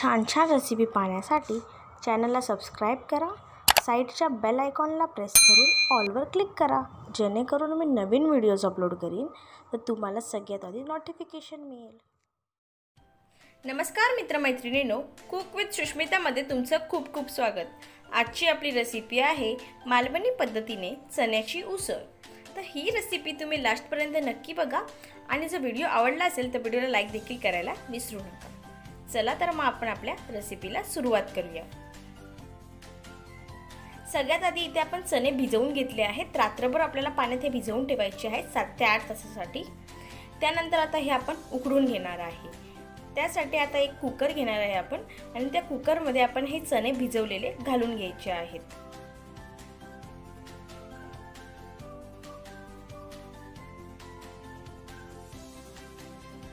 छान छान रेसिपी पाहण्यासाठी चॅनलला सबस्क्राईब करा, साईडच्या बेल आयकॉनला प्रेस करून ऑलवर क्लिक करा, जेणेकरून मी नवीन व्हिडिओज अपलोड करीन तर तुम्हाला सगळ्यात आधी नोटिफिकेशन मिळेल। नमस्कार मित्रमैत्रिणींनो, कुक विथ सुष्मितामध्ये तुमचं खूप खूप स्वागत। आजची आपली रेसिपी आहे मालवणी पद्धतीने चण्याची उसळ। तर ही रेसिपी तुम्ही लास्टपर्यंत नक्की बघा आणि जर व्हिडिओ आवडला असेल तर व्हिडिओला लाईक देखील करायला विसरू नका। चला तर मग आपण आपल्या रेसिपीला सुरुवात करूया। सगळ्यात आधी इथे आपण चणे भिजवून घेतले आहेत। रात्रभर आपल्याला पाण्यात हे भिजवून ठेवायचे आहेत 7 ते 8 तासासाठी। त्यानंतर आता हे आपण उकडून घेणार आहे। त्यासाठी आता एक कुकर घेणार आहे आपण आणि त्या कुकरमध्ये आपण हे चणे भिजवलेले घालून घ्यायचे आहेत।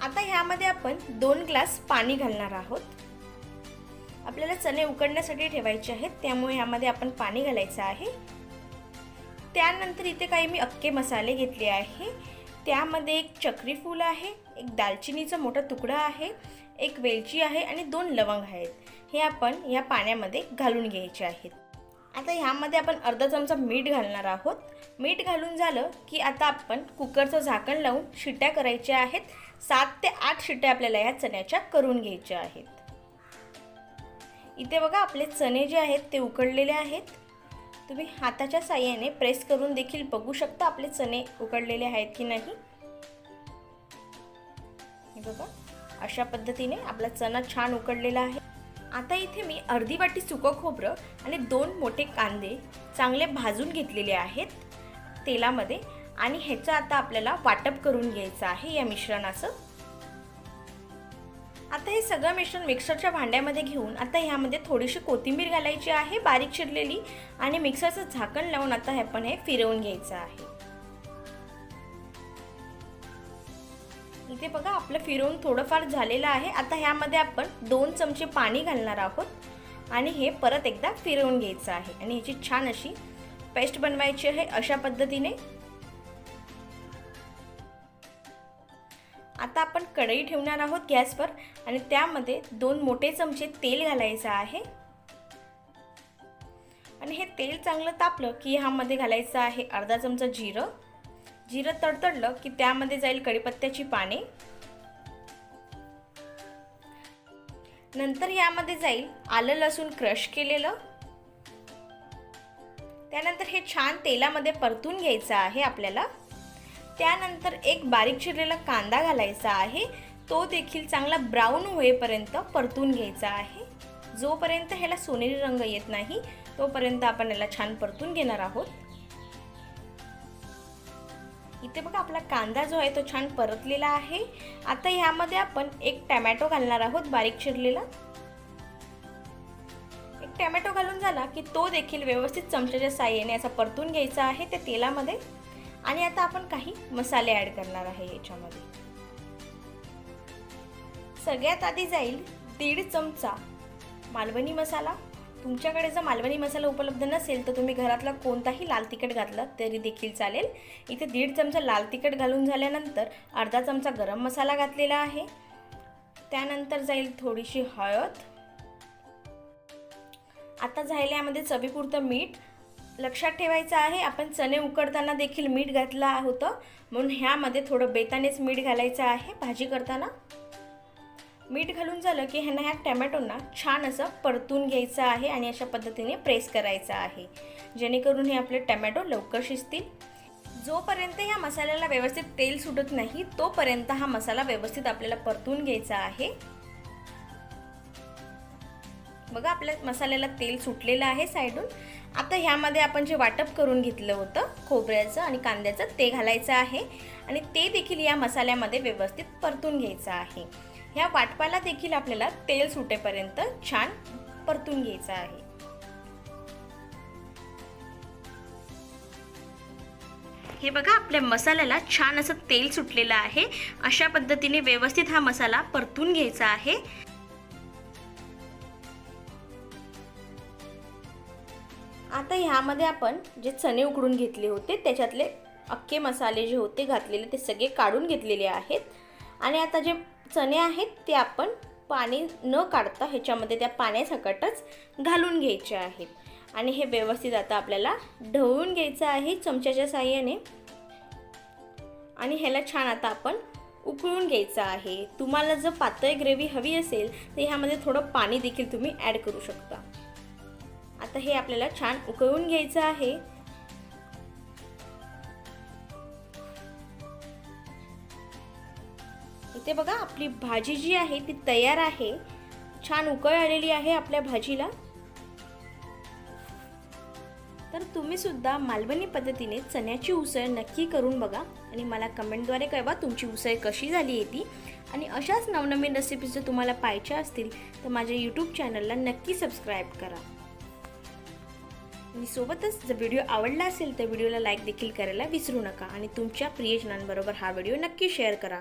आता ह्यामध्ये आपण 2 ग्लास पाणी घालणार आहोत। आपल्याला चणे उकडण्यासाठी ठेवायचे आहेत, त्यामुळे ह्यामध्ये आपण पाणी घालायचं आहे। त्यानंतर इथे काही मी अख्खे मसाले घेतले आहे। त्यामध्ये एक चक्री फूल आहे, एक दालचिनीचा मोठा तुकडा आहे, एक वेलची आहे आणि 2 लवंग आहेत। हे आपण या पाण्यामध्ये घालून घ्यायचे आहेत। आता ह्यामध्ये आपण अर्धा चमचा मीठ घालणार आहोत। मीठ घालून झालं की आता आपण कुकरचं झाकण लावून शिट्ट्या करायच्या आहेत। 7 ते 8 शिट्ट्या आपल्याला या चण्याच्या करून घ्यायच्या आहेत। इथे बघा आपले चणे जे आहेत ते उकडलेले आहेत। तुम्ही हाताच्या साहाय्याने प्रेस करून देखील बघू शकता आपले चणे उकडलेले आहेत की नाही। हे बघा अशा पद्धतीने आपला चणा छान उकडलेला आहे। आता इथे मी अर्धी वाटी सुकं खोबरं आणि 2 मोठे कांदे चांगले भाजून घेतलेले आहेत तेलामध्ये आणि ह्याचं आता आपल्याला वाटप करून घ्यायचं आहे या मिश्रणाचं। आता हे सगळं मिश्रण मिक्सरच्या भांड्यामध्ये घेऊन आता ह्यामध्ये थोडीशी कोथिंबीर घालायची आहे बारीक चिरलेली आणि मिक्सरचं झाकण लावून आता आपण हे फिरवून घ्यायचं आहे। इथे बघा आपलं फिरवून थोडंफार झालेलं आहे। आता ह्यामध्ये आपण 2 चमचे पाणी घालणार आहोत आणि हे परत एकदा फिरवून घ्यायचं आहे आणि ह्याची छान अशी पेस्ट बनवायची आहे अशा पद्धतीने। आता आपण कढई ठेवणार आहोत गॅसवर आणि त्यामध्ये 2 मोठे चमचे तेल घालायचं आहे आणि हे तेल चांगलं तापलं की ह्यामध्ये घालायचं आहे अर्धा चमचा जिरं। जिरं तडतडलं की त्यामध्ये जाईल कढीपत्त्याची पाने, नंतर यामध्ये जाईल आलं लसूण क्रश केलेलं। त्यानंतर हे छान तेलामध्ये परतून घ्यायचं आहे आपल्याला। त्यानंतर एक बारीक चिरलेला कांदा घालायचा आहे, तो देखील चांगला ब्राऊन होईपर्यंत परतून घ्यायचा आहे। जोपर्यंत ह्याला सोनेरी रंग येत नाही तोपर्यंत आपण याला छान परतून घेणार आहोत। इथे बघा आपला कांदा जो आहे तो छान परतलेला आहे। आता ह्यामध्ये आपण एक टोमॅटो घालणार आहोत बारीक चिरलेला। एक टोमॅटो घालून झाला की तो देखील व्यवस्थित चमच्याच्या साहाय्याने असा परतून घ्यायचा आहे त्या तेलामध्ये आणि आता आपण काही मसाले ऍड करणार आहे याच्यामध्ये। सगळ्यात आधी जाईल 1.5 चमचा मालवणी मसाला। तुमच्याकडे जर मालवणी मसाला उपलब्ध नसेल तर तुम्ही घरातला कोणताही लाल तिखट घातला तरी देखील चालेल। इथे 1.5 चमचा लाल तिखट घालून झाल्यानंतर अर्धा चमचा गरम मसाला घातलेला आहे। त्यानंतर जाईल थोडीशी हळद। आता जाईल यामध्ये चवीपुरतं मीठ। लक्षात ठेवायचं आहे आपण चणे उकडताना देखील मीठ घातलं होतं, म्हणून ह्यामध्ये थोडं बेतानेच मीठ घालायचं आहे भाजी करताना। मीठ घालून झालं की ह्या टोमॅटोंना छान असं परतून घ्यायचं आहे आणि अशा पद्धतीने प्रेस करायचं आहे, जेणेकरून हे आपले टोमॅटो लवकर शिजतील। जोपर्यंत ह्या मसाल्याला व्यवस्थित तेल सुटत नाही तोपर्यंत हा मसाला व्यवस्थित आपल्याला परतून घ्यायचा आहे। बघा आपल्या मसाल्याला तेल सुटलेलं आहे साईडून। आता ह्यामध्ये आपण जे वाटप करून घेतलं होतं खोबऱ्याचं आणि कांद्याचं ते घालायचं आहे आणि ते देखील या मसाल्यामध्ये व्यवस्थित परतून घ्यायचं आहे। ह्या वाटपाला देखील आपल्याला तेल सुटेपर्यंत छान परतून घ्यायचं आहे। हे बघा आपल्या मसाल्याला छान असं तेल सुटलेलं आहे। अशा पद्धतीने व्यवस्थित हा मसाला परतून घ्यायचा आहे। आता ह्यामध्ये आपण जे चणे उकडून घेतले होते त्याच्यातले अख्खे मसाले जे होते घातलेले ते सगळे काढून घेतलेले आहेत आणि आता जे चणे आहेत ते आपण पाणी न काढता ह्याच्यामध्ये त्या पाण्यासकटच घालून घ्यायचे आहेत आणि हे व्यवस्थित आता आपल्याला ढवळून घ्यायचं आहे चमच्याच्या साहाय्याने आणि ह्याला छान आता आपण उकळून घ्यायचं आहे। तुम्हाला जर पातळ ग्रेव्ही हवी असेल तर ह्यामध्ये थोडं पाणी देखील तुम्ही ॲड करू शकता। आता हे आपल्याला छान उकळून घ्यायचं आहे। इथे बघा आपली भाजी जी आहे ती तयार आहे, छान उकळ आलेली आहे आपल्या भाजीला। तर तुम्ही सुद्धा मालवणी पद्धतीने चण्याची उसळ नक्की करून बघा आणि मला कमेंटद्वारे कळवा तुमची उसळ कशी झाली आहे ती। आणि अशाच नवनवीन रेसिपीज जर तुम्हाला पाहिजे असतील तर माझ्या यूट्यूब चॅनलला नक्की सबस्क्राईब करा आणि सोबतच जर व्हिडिओ आवडला असेल तर व्हिडिओला लाईक देखील करायला विसरू नका आणि तुमच्या प्रियजनांबरोबर हा व्हिडिओ नक्की शेअर करा।